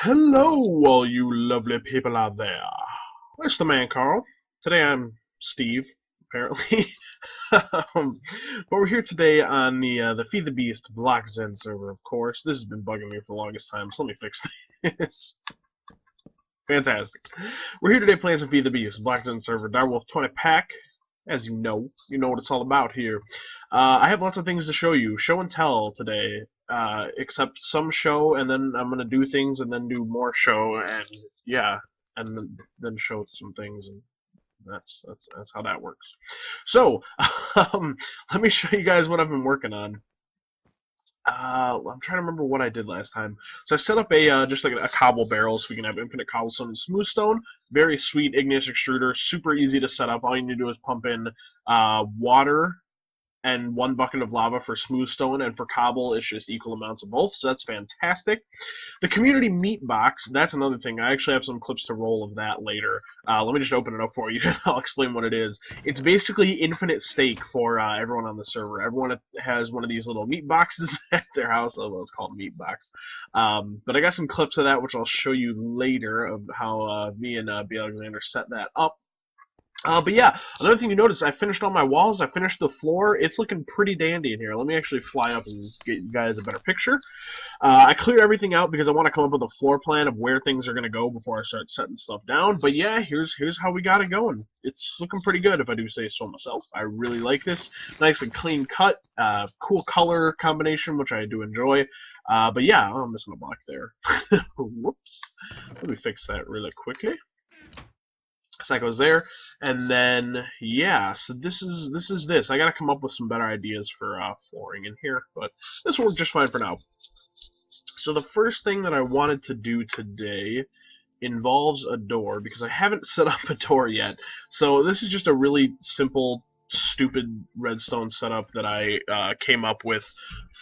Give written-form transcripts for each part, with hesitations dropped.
Hello, all you lovely people out there. It's the man, Carl. Today I'm Steve, apparently. But we're here today on the Feed the Beast BlockZen server, of course. This has been bugging me for the longest time, so let me fix this. Fantastic. We're here today playing some Feed the Beast BlockZen server, Direwolf 20 pack. As you know what it's all about here. I have lots of things to show you. Show and tell today. Except some show, and then I'm gonna do things, and then do more show, and yeah, and then show some things, and that's how that works. So, let me show you guys what I've been working on. I'm trying to remember what I did last time. So I set up a just like a cobble barrel, so we can have infinite cobblestone and smooth stone. Very sweet igneous extruder, super easy to set up. All you need to do is pump in water and 1 bucket of lava for smooth stone, and for cobble it's just equal amounts of both, so that's fantastic. The community meat box, that's another thing. I actually have some clips to roll of that later. Let me just open it up for you and I'll explain what it is. It's basically infinite steak for everyone on the server. Everyone has one of these little meat boxes at their house, although it's called meat box. But I got some clips of that which I'll show you later of how me and B. Alexander set that up. But yeah, another thing you notice, I finished all my walls, I finished the floor, it's looking pretty dandy in here. Let me actually fly up and get you guys a better picture. I cleared everything out because I want to come up with a floor plan of where things are going to go before I start setting stuff down. But yeah, here's how we got it going. It's looking pretty good if I do say so myself. I really like this. Nice and clean cut, cool color combination, which I do enjoy. But yeah, I'm missing a block there. Whoops. Let me fix that really quickly. So that goes there, and then yeah, so this is this. I gotta come up with some better ideas for flooring in here, but this will work just fine for now. So the first thing that I wanted to do today involves a door, because I haven't set up a door yet. So this is just a really simple, stupid redstone setup that I came up with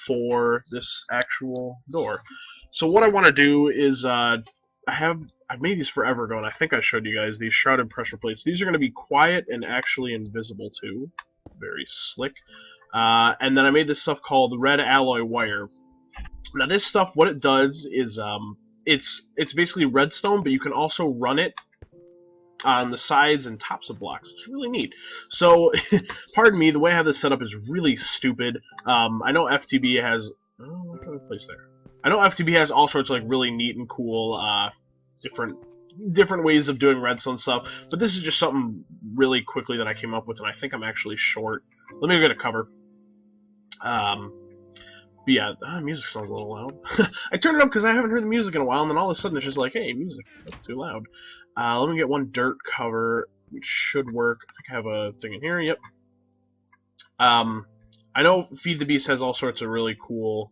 for this actual door. So what I want to do is I've made these forever ago, and I think I showed you guys these shrouded pressure plates. These are going to be quiet and actually invisible too. Very slick. And then I made this stuff called red alloy wire. Now this stuff, what it does is it's basically redstone, but you can also run it on the sides and tops of blocks. It's really neat. So, pardon me, the way I have this set up is really stupid. I know FTB has... Oh, what can I place there? I know FTB has all sorts of like really neat and cool different ways of doing redstone stuff, but this is just something really quickly that I came up with, and I think I'm actually short. Let me go get a cover. But yeah, music sounds a little loud. I turned it up because I haven't heard the music in a while, and then all of a sudden it's just like, hey, music, that's too loud. Let me get one dirt cover, which should work. I think I have a thing in here. Yep. I know Feed the Beast has all sorts of really cool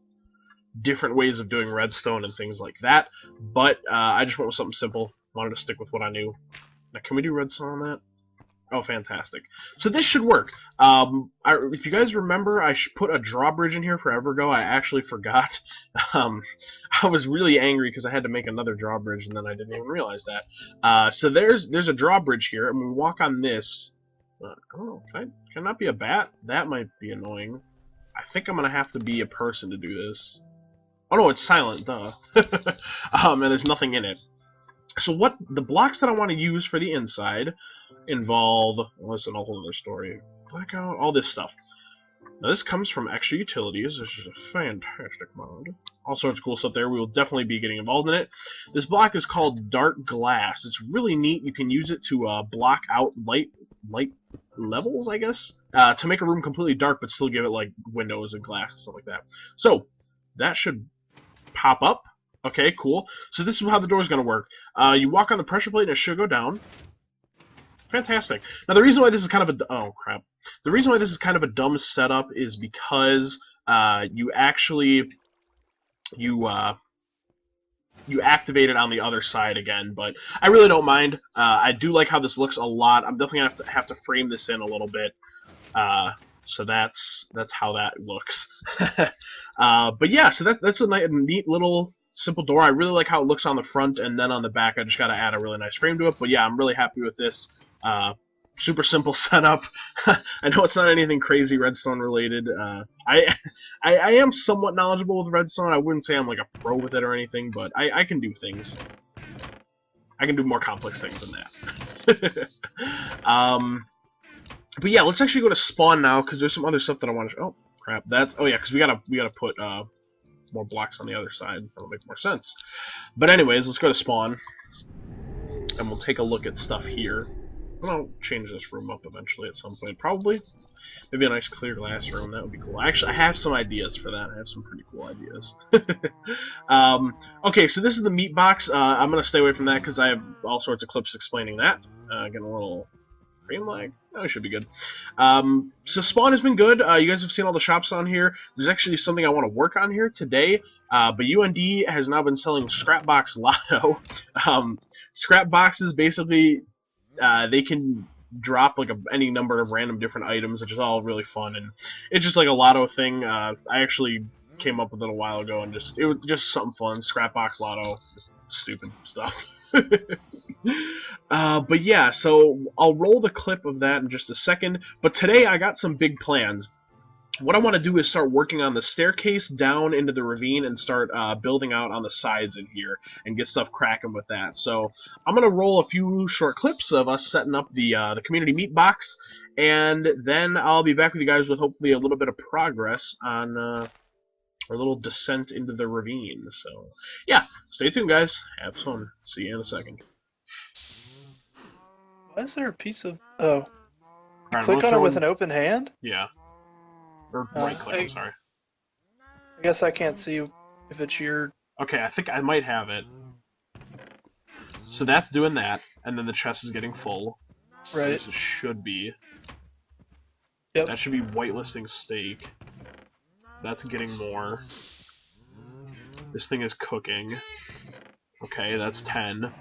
different ways of doing redstone and things like that, but I just went with something simple. Wanted to stick with what I knew. Now, can we do redstone on that? Oh, fantastic. So this should work. If you guys remember, I put a drawbridge in here forever ago. I actually forgot. I was really angry because I had to make another drawbridge, and then I didn't even realize that. So there's a drawbridge here, and we walk on this. I don't know. Can I not be a bat? That might be annoying. I think I'm going to have to be a person to do this. Oh no, it's silent, duh. And there's nothing in it. So what the blocks that I want to use for the inside involve, well, listen, a whole other story. Blackout, all this stuff. Now this comes from Extra Utilities. This is a fantastic mod. All sorts of cool stuff there. We will definitely be getting involved in it. This block is called Dark Glass. It's really neat. You can use it to block out light levels, I guess, to make a room completely dark but still give it like windows and glass and stuff like that. So that should pop up. Okay, cool. So this is how the door is going to work. You walk on the pressure plate and it should go down. Fantastic. Now the reason why this is kind of a... Oh, crap. The reason why this is kind of a dumb setup is because you actually... You activate it on the other side again, but I really don't mind. I do like how this looks a lot. I'm definitely going to have to frame this in a little bit. So that's how that looks. But yeah, so that's a neat little simple door. I really like how it looks on the front, and then on the back I just got to add a really nice frame to it. But yeah, I'm really happy with this. super simple setup. I know it's not anything crazy redstone related. I am somewhat knowledgeable with redstone. I wouldn't say I'm like a pro with it or anything, but I can do things. I can do more complex things than that. But yeah, let's actually go to spawn now because there's some other stuff that I want to. Oh crap! Oh yeah, because we gotta put more blocks on the other side. That'll make more sense. But anyways, let's go to spawn, and we'll take a look at stuff here. I'll change this room up eventually at some point, probably. Maybe a nice clear glass room. That would be cool. Actually, I have some ideas for that. I have some pretty cool ideas. Okay, so this is the meat box. I'm gonna stay away from that because I have all sorts of clips explaining that. Getting a little frame lag. Oh, it should be good. So spawn has been good. You guys have seen all the shops on here. There's actually something I want to work on here today. But UND has now been selling scrap box lotto. Scrap boxes basically they can drop like any number of random different items, which is all really fun, and it's just like a lotto thing. I actually came up with it a while ago, and it was just something fun. Scrap box lotto, just stupid stuff. But yeah, so I'll roll the clip of that in just a second. But today I got some big plans. What I want to do is start working on the staircase down into the ravine and start building out on the sides in here and get stuff cracking with that. So I'm going to roll a few short clips of us setting up the community meat box, and then I'll be back with you guys with hopefully a little bit of progress on our little descent into the ravine. So yeah, stay tuned, guys. Have fun. See you in a second. Why is there a piece of... Oh. You Alright, click on it with an open hand? Yeah. Or right click, I'm sorry. I guess I can't see if it's your... Okay, I think I might have it. So that's doing that, and then the chest is getting full. Right. This should be. Yep. That should be whitelisting steak. That's getting more. This thing is cooking. Okay, that's 10.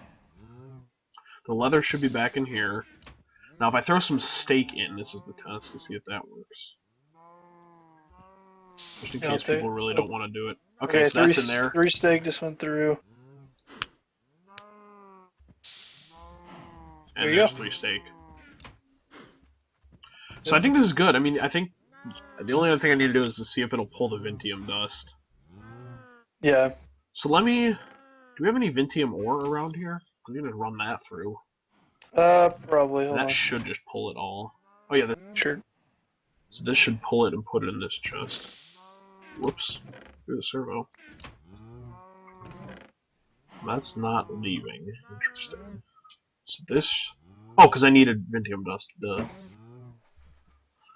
The leather should be back in here. Now if I throw some steak in, this is the test to see if that works. Just in case people really don't want to do it. Okay, so that's in there. 3 steak just went through. And there's 3 steak. So I think this is good. I mean, I think the only other thing I need to do is to see if it'll pull the Vintium dust. Yeah. So let me... Do we have any Vintium ore around here? I'm going to run that through. Probably. Hold on. That should just pull it all. Oh yeah, sure. So this should pull it and put it in this chest. Whoops. Through the servo. That's not leaving. Interesting. So this... Oh, because I needed Vintium dust. Duh.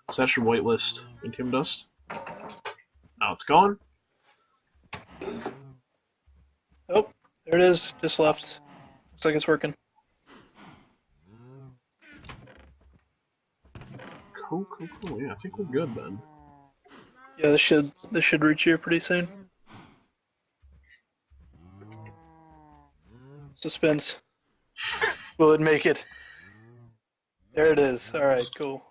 So that should whitelist Vintium dust. Now it's gone. Oh, there it is. Just left. Looks like it's working. Cool. Yeah, I think we're good then. Yeah, this should reach here pretty soon. Suspense. Will it make it? There it is. Alright, cool.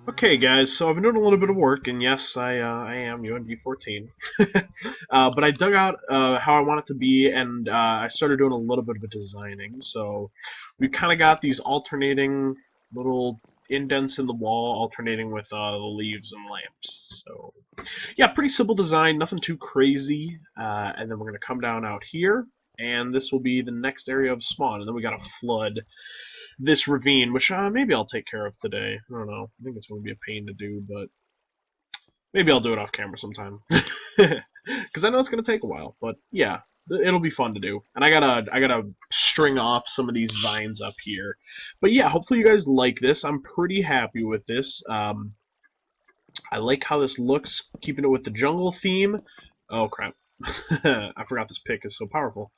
Okay, guys, so I've been doing a little bit of work, and yes, I am UND14. But I dug out how I want it to be, and I started doing a little bit of designing. So we kind of got these alternating little indents in the wall, alternating with the leaves and lamps. So yeah, pretty simple design, nothing too crazy. And then we're going to come down out here, and this will be the next area of spawn, and then we got to flood this ravine, which maybe I'll take care of today. I don't know. I think it's going to be a pain to do, but maybe I'll do it off camera sometime. Because I know it's going to take a while, but yeah, it'll be fun to do. And I gotta string off some of these vines up here. But yeah, hopefully you guys like this. I'm pretty happy with this. I like how this looks, keeping it with the jungle theme. Oh crap. I forgot this pick is so powerful.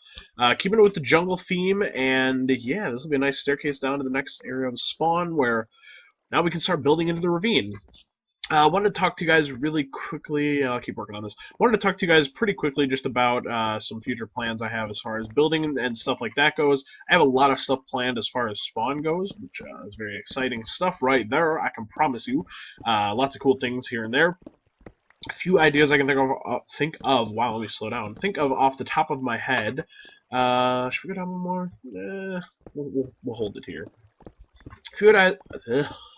Keeping it with the jungle theme, and yeah, this will be a nice staircase down to the next area of spawn, where now we can start building into the ravine. I wanted to talk to you guys really quickly. I'll keep working on this. I wanted to talk to you guys pretty quickly just about some future plans I have as far as building and stuff like that goes. I have a lot of stuff planned as far as spawn goes, which is very exciting stuff right there, I can promise you. Lots of cool things here and there. A few ideas I can think of. Wow, let me slow down. Think of off the top of my head. Should we go down one more? We'll hold it here. A few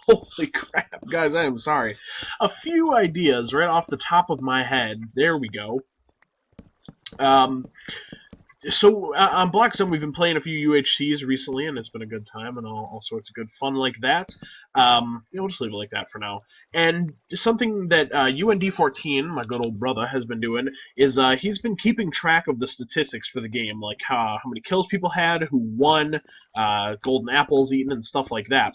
holy crap, guys! I am sorry. A few ideas right off the top of my head. There we go. So on BlockZen, we've been playing a few UHCs recently, and it's been a good time and all sorts of good fun like that. We'll just leave it like that for now. And something that UND14, my good old brother, has been doing is he's been keeping track of the statistics for the game, like how many kills people had, who won, golden apples eaten, and stuff like that.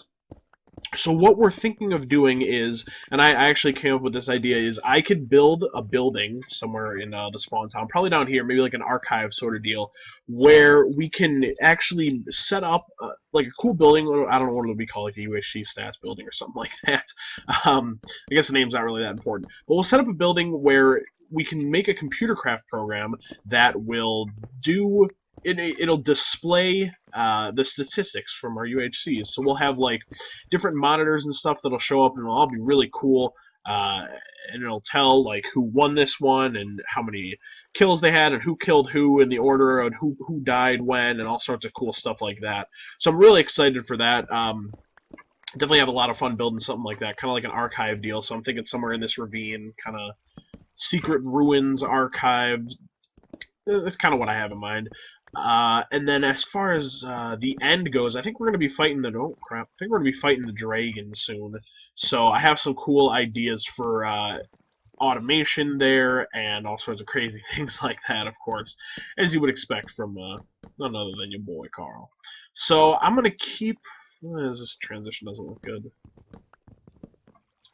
So what we're thinking of doing is, and I actually came up with this idea, is I could build a building somewhere in the spawn town, probably down here, maybe like an archive sort of deal, where we can actually set up like a cool building. I don't know what it would be called, like the UHC stats building or something like that. I guess the name's not really that important. But we'll set up a building where we can make a computer craft program that will do it'll display the statistics from our UHCs. So we'll have like different monitors and stuff that'll show up, and it'll all be really cool. And it'll tell like who won this one and how many kills they had and who killed who in the order and who died when and all sorts of cool stuff like that. So I'm really excited for that. Definitely have a lot of fun building something like that, kind of like an archive deal. So I'm thinking somewhere in this ravine, kind of secret ruins archive. That's kind of what I have in mind. And then as far as the end goes, I think we're going to be fighting the... Oh, crap. I think we're going to be fighting the dragon soon. So I have some cool ideas for automation there and all sorts of crazy things like that, of course, as you would expect from none other than your boy, Carl. So I'm going to keep... This transition doesn't look good.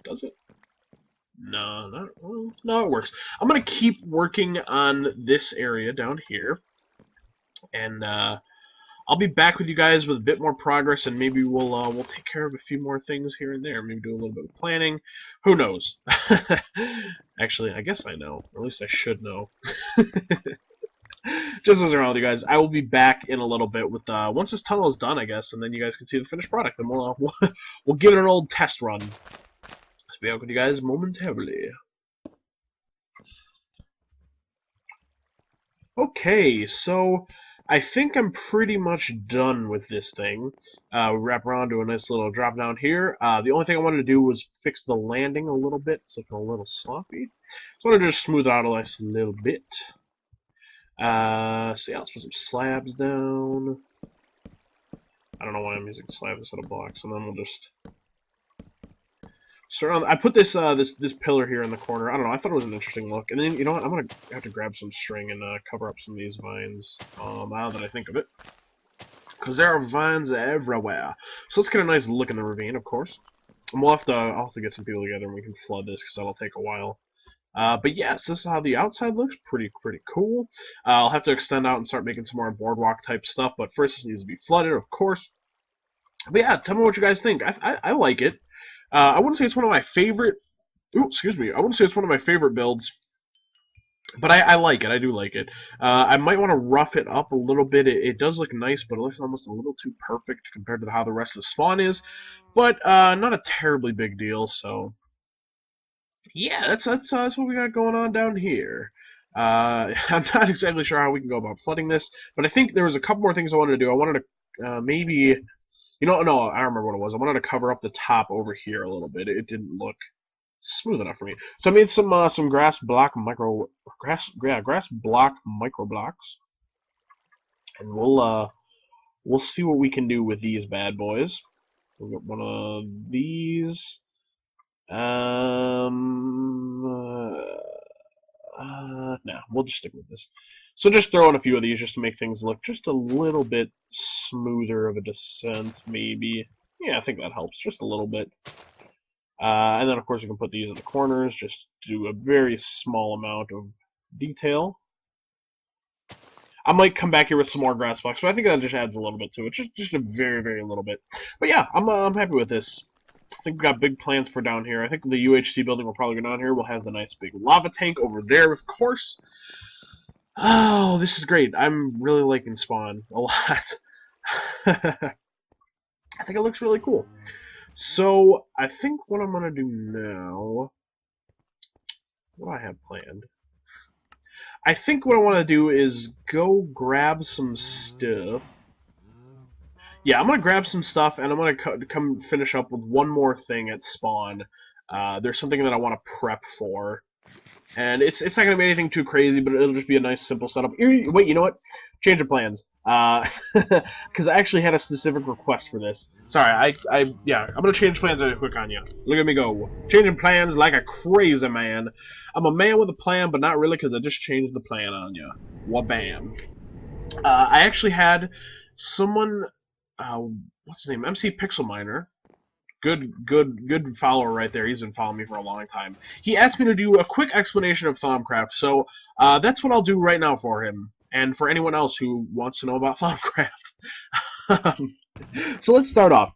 Does it? No, not... Well, no, it works. I'm going to keep working on this area down here. And I'll be back with you guys with a bit more progress, and maybe we'll take care of a few more things here and there. Maybe do a little bit of planning. Who knows? Actually, I guess I know. Or at least I should know. Just messing around with you guys. I will be back in a little bit with once this tunnel is done, I guess, and then you guys can see the finished product, and we'll give it an old test run. So be back with you guys momentarily. Okay, so I think I'm pretty much done with this thing. We wrap around to a nice little drop down here. The only thing I wanted to do was fix the landing a little bit. It's looking a little sloppy. So I want to just smooth it out a nice little bit. So yeah, let's put some slabs down. I don't know why I'm using slabs instead of blocks, and then we'll just start on. I put this this pillar here in the corner. I don't know. I thought it was an interesting look. And then you know what? I'm gonna have to grab some string and cover up some of these vines. Now that I think of it, because there are vines everywhere. So let's get a nice look in the ravine, of course. And I'll have to get some people together and we can flood this because that'll take a while. But yes, this is how the outside looks. Pretty cool. I'll have to extend out and start making some more boardwalk type stuff. But first, this needs to be flooded, of course. But yeah, tell me what you guys think. I like it. I wouldn't say it's one of my favorite. Ooh, excuse me. I wouldn't say it's one of my favorite builds, but I like it. I do like it. I might want to rough it up a little bit. It does look nice, but it looks almost a little too perfect compared to how the rest of the spawn is. But not a terribly big deal. So yeah, that's what we got going on down here. I'm not exactly sure how we can go about flooding this, but I think there was a couple more things I wanted to do. I wanted to maybe. You know, no, I remember what it was. I wanted to cover up the top over here a little bit. It didn't look smooth enough for me. So I made some grass block micro blocks, and we'll see what we can do with these bad boys. We'll get one of these. Nah, we'll just stick with this. So just throw in a few of these just to make things look just a little bit smoother of a descent, maybe. Yeah, I think that helps, just a little bit. And then, of course, you can put these in the corners, just do a very small amount of detail. I might come back here with some more grass blocks, but I think that just adds a little bit to it, just a very little bit. But yeah, I'm happy with this. I think we've got big plans for down here. I think the UHC building will probably go down here. We'll have the nice big lava tank over there, of course. Oh, this is great. I'm really liking Spawn a lot. I think it looks really cool. So, I think what I'm going to do now... what do I have planned? I think what I want to do is go grab some stuff. Yeah, I'm going to grab some stuff, and I'm going to come finish up with one more thing at spawn. There's something that I want to prep for. And it's not going to be anything too crazy, but it'll just be a nice, simple setup. Wait, you know what? Change of plans. Because I actually had a specific request for this. Sorry, yeah, I'm going to change plans really quick on you. Look at me go. Changing plans like a crazy man. I'm a man with a plan, but not really, because I just changed the plan on you. Wabam. I actually had someone, what's his name? MC Pixel Miner. Good follower right there. He's been following me for a long time. He asked me to do a quick explanation of Thaumcraft, so that's what I'll do right now for him, and for anyone else who wants to know about Thaumcraft. So let's start off.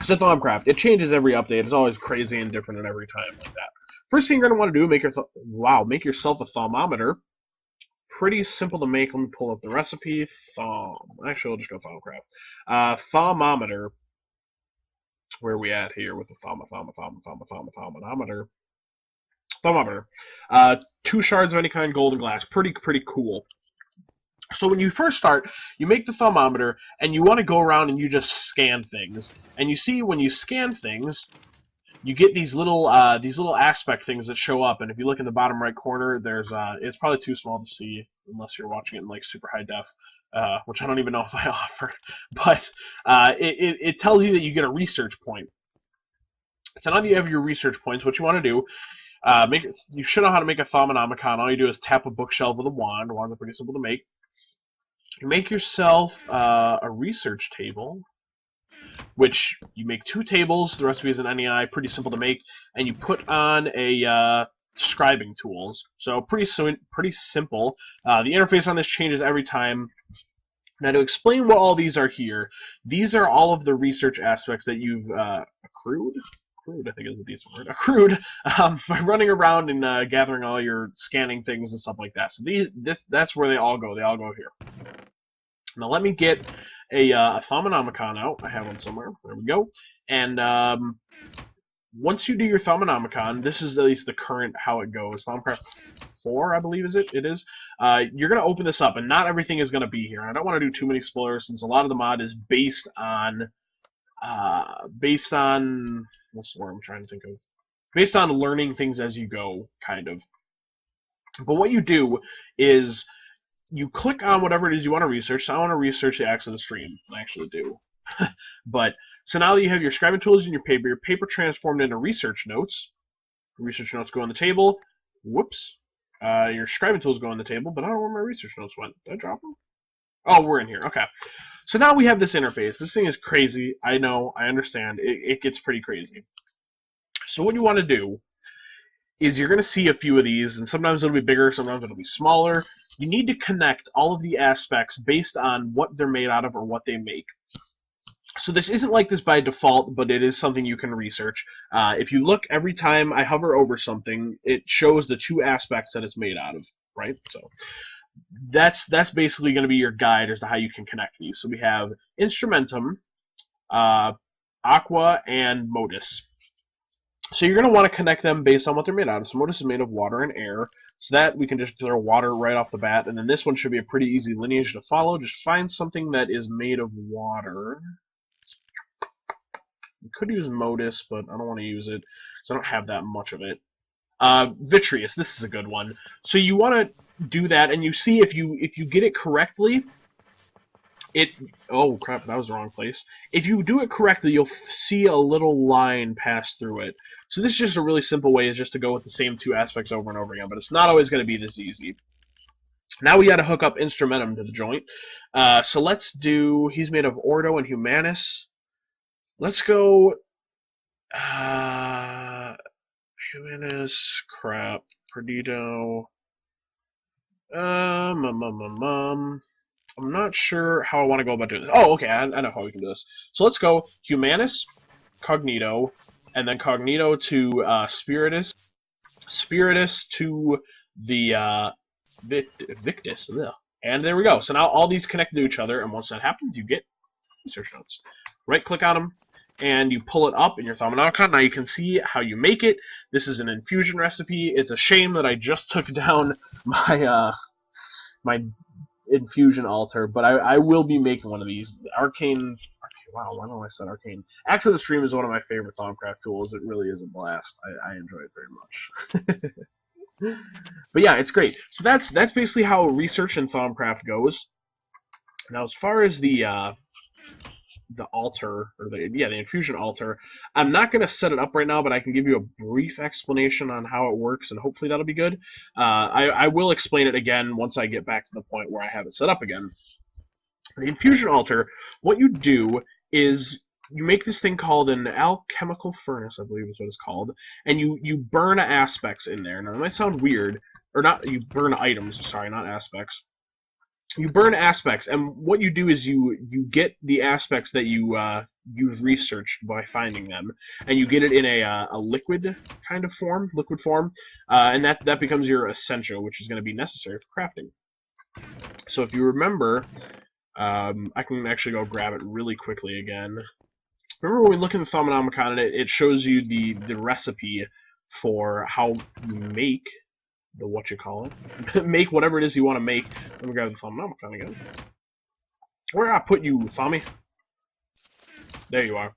So Thaumcraft, it changes every update. It's always crazy and different at every time like that. First thing you're gonna want to do, make yourself a thermometer. Pretty simple to make. Let me pull up the recipe. Actually, we'll just go Thaumcraft. Thermometer. Where are we at here with the thermometer? Thermometer. 2 shards of any kind, gold and glass. Pretty cool. So when you first start, you make the thermometer, and you want to go around and you just scan things. And you see when you scan things, you get these little aspect things that show up. And if you look in the bottom right corner, there's it's probably too small to see unless you're watching it in like super high def, which I don't even know if I offer. But it tells you that you get a research point. So now that you have your research points, what you want to do, you should know how to make a Thaumonomicon. All you do is tap a bookshelf with a wand. Wands are pretty simple to make. You make yourself a research table, which you make 2 tables. The recipe is an NEI, pretty simple to make, and you put on a scribing tools. So pretty simple. The interface on this changes every time. Now to explain what all these are here, these are all of the research aspects that you've accrued. I think is a decent word. Accrued by running around and gathering all your scanning things and stuff like that. So that's where they all go. They all go here. Now let me get a Thaumonomicon out. I have one somewhere. There we go. And once you do your Thaumonomicon, this is at least the current how it goes. Thaumcraft 4, I believe it is. You're going to open this up, and not everything is going to be here. I don't want to do too many spoilers since a lot of the mod is based on what's the word I'm trying to think of? Based on learning things as you go, kind of. But what you do is you click on whatever it is you want to research. So I want to research the acts of the stream. I actually do. But so now that you have your scribing tools and your paper transformed into research notes. Research notes go on the table. Whoops. Your scribing tools go on the table, but I don't know where my research notes went. Did I drop them? Oh, we're in here. Okay. So now we have this interface. This thing is crazy. I know. I understand. It gets pretty crazy. So what you want to do is you're going to see a few of these, and sometimes it'll be bigger, sometimes it'll be smaller. You need to connect all of the aspects based on what they're made out of or what they make. So this isn't like this by default, but it is something you can research. If you look, every time I hover over something, it shows the 2 aspects that it's made out of, right? So that's basically going to be your guide as to how you can connect these. So we have Instrumentum, Aqua, and Modus. So you're going to want to connect them based on what they're made out of. So Modus is made of water and air, so that we can just throw water right off the bat. And then this one should be a pretty easy lineage to follow. Just find something that is made of water. We could use Modus, but I don't want to use it because I don't have that much of it. Vitreous, this is a good one. So you want to do that, and you see if you get it correctly, oh crap, that was the wrong place. If you do it correctly, you'll see a little line pass through it. So this is just a really simple way, is just to go with the same 2 aspects over and over again, but it's not always going to be this easy. Now we got to hook up Instrumentum to the joint. So let's do, he's made of Ordo and Humanus. Let's go, Humanus, crap, Perdido, I'm not sure how I want to go about doing this. Oh, okay, I know how we can do this. So let's go Humanus, Cognito, and then Cognito to Spiritus, Spiritus to the Victus. Ugh. And there we go. So now all these connect to each other, and once that happens, you get research notes. Right-click on them, and you pull it up in your Thermonomicon. Now you can see how you make it. This is an infusion recipe. It's a shame that I just took down my my infusion altar, but I will be making one of these. Arcane, wow, why don't I said Arcane? Axe of the Stream is one of my favorite Thaumcraft tools. It really is a blast. I enjoy it very much. But yeah, it's great. So that's basically how research in Thaumcraft goes. Now, as far as the altar, or the infusion altar, I'm not going to set it up right now, but I can give you a brief explanation on how it works, and hopefully that'll be good. I will explain it again once I get back to the point where I have it set up again. The infusion altar, what you do is you make this thing called an alchemical furnace, I believe is what it's called, and you burn aspects in there. Now, it might sound weird, or not, you burn items, sorry, not aspects. You burn aspects, and what you do is you get the aspects that you've researched by finding them, and you get it in a liquid kind of form, and that becomes your essential, which is going to be necessary for crafting. So if you remember, I can actually go grab it really quickly again. Remember when we look in the Thermonomicon, it shows you the recipe for how you make the make whatever it is you want to make. Let me grab the Thermonomicon again. Where did I put you, Thommy? There you are.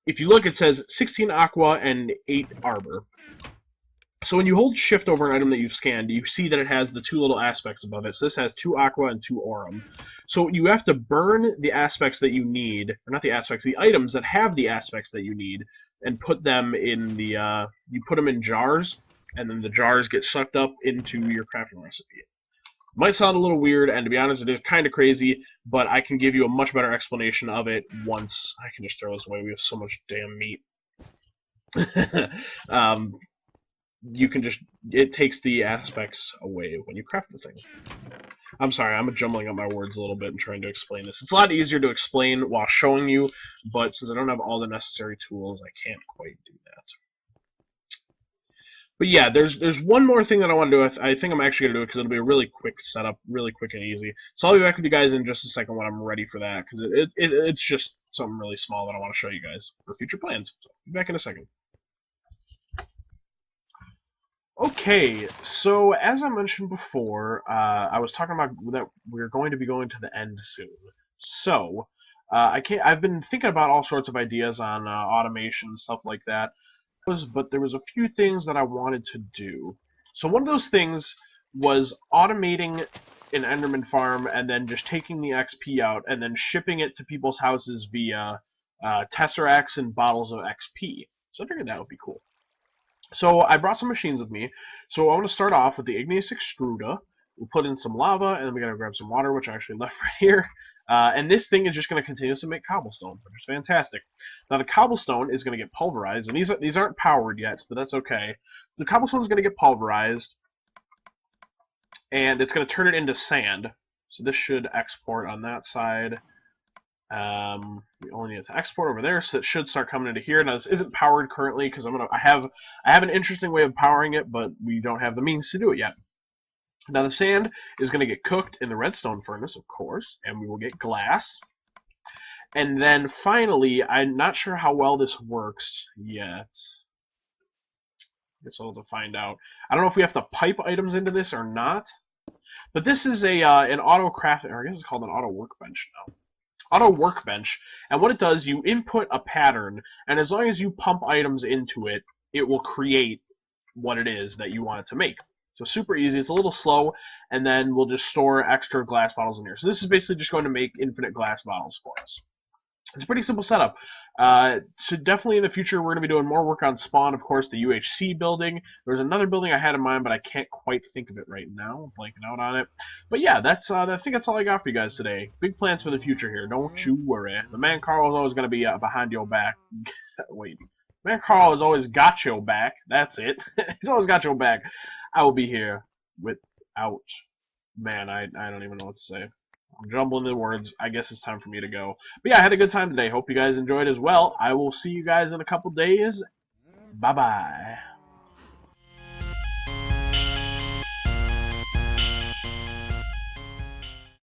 If you look, it says 16 aqua and 8 arbor. So when you hold shift over an item that you've scanned, you see that it has the two little aspects above it. So this has 2 aqua and 2 aurum. So you have to burn the aspects that you need, or not the aspects, the items that have the aspects that you need, and put them in the, you put them in jars, and then the jars get sucked up into your crafting recipe. Might sound a little weird, and to be honest, it is kind of crazy, but I can give you a much better explanation of it once. I can just throw this away. We have so much damn meat. You can just, it takes the aspects away when you craft the thing. I'm sorry, I'm jumbling up my words a little bit and trying to explain this. It's a lot easier to explain while showing you, but since I don't have all the necessary tools, I can't quite do that. But yeah, there's one more thing that I want to do. I think I'm actually going to do it because it'll be a really quick setup, really quick and easy. So I'll be back with you guys in just a second when I'm ready for that, because it's just something really small that I want to show you guys for future plans. So I'll be back in a second. Okay, so as I mentioned before, I was talking about that we're going to be going to the end soon. So I've been thinking about all sorts of ideas on automation and stuff like that. But there was a few things that I wanted to do. So one of those things was automating an Enderman farm and then just taking the XP out and then shipping it to people's houses via Tesseracts and bottles of XP. So I figured that would be cool. So I brought some machines with me. So I want to start off with the igneous extruder. We'll put in some lava, and then we're going to grab some water, which I actually left right here. And this thing is just going to continuously make cobblestone, which is fantastic. Now the cobblestone is going to get pulverized, and these aren't powered yet, but that's okay. The cobblestone is going to get pulverized, and it's going to turn it into sand. So this should export on that side. We only need to export over there, so it should start coming into here. Now this isn't powered currently because I have an interesting way of powering it, but we don't have the means to do it yet. Now the sand is going to get cooked in the redstone furnace, of course, and we will get glass. And then finally, I'm not sure how well this works yet. I guess I'll have to find out. I don't know if we have to pipe items into this or not. But this is an auto craft, or I guess it's called an auto workbench now. Auto workbench, and what it does, you input a pattern, and as long as you pump items into it, it will create what it is that you want it to make. So super easy. It's a little slow, and then we'll just store extra glass bottles in here. So this is basically just going to make infinite glass bottles for us. It's a pretty simple setup. So definitely in the future we're going to be doing more work on spawn, of course, the UHC building. There's another building I had in mind, but I can't quite think of it right now. I'm blanking out on it. But yeah, I think that's all I got for you guys today. Big plans for the future here. Don't you worry. The man Carl is always going to be behind your back. Wait. Man Carl has always got your back. That's it. He's always got your back. I will be here without... Man, I don't even know what to say. I'm jumbling the words. I guess it's time for me to go. But yeah, I had a good time today. Hope you guys enjoyed as well. I will see you guys in a couple days. Bye-bye.